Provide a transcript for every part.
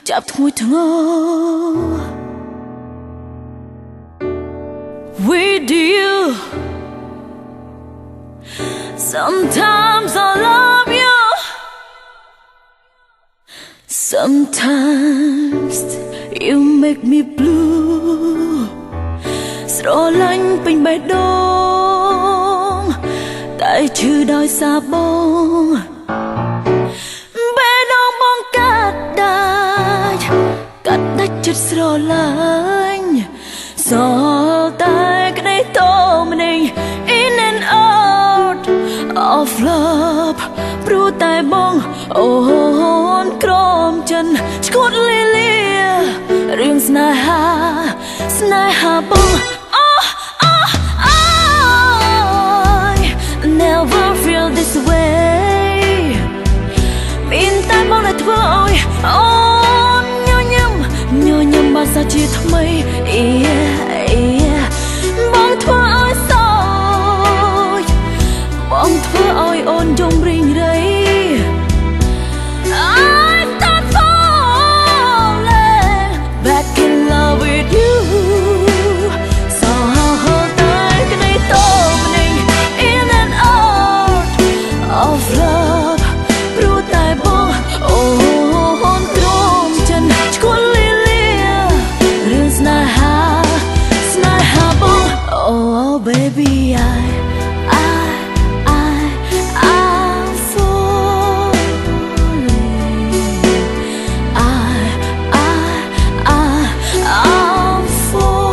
จับทุ่งทง with you. Sometimes I love you, sometimes you make me blue. ស្រឡាញ់ពេញបេះដូងតែឈឺដោយសារបងបេះដូងបងកាត់ដាច់ចិត្តស្រឡាញ់សល់តែក្តីតម្នេញ in and out of love ព្រោះតែបងអូនក្រមចិនឈួតលីលារឿងស្នេហាបង I never feel this way មានតែបងដែលធ្វើឲ្យអូនញញឹមបាសាជាថ្មីបងធ្វើឲ្យសោយបងធ្វើឲ្យអូនយំរីងរៃ I start falling back in love with you សោតែក្តីតម្នេញ in and out of love ព្រោះតែបងអូនក្រមចិនឈួលOh baby I'm falling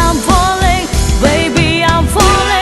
I'm falling, baby, I'm falling.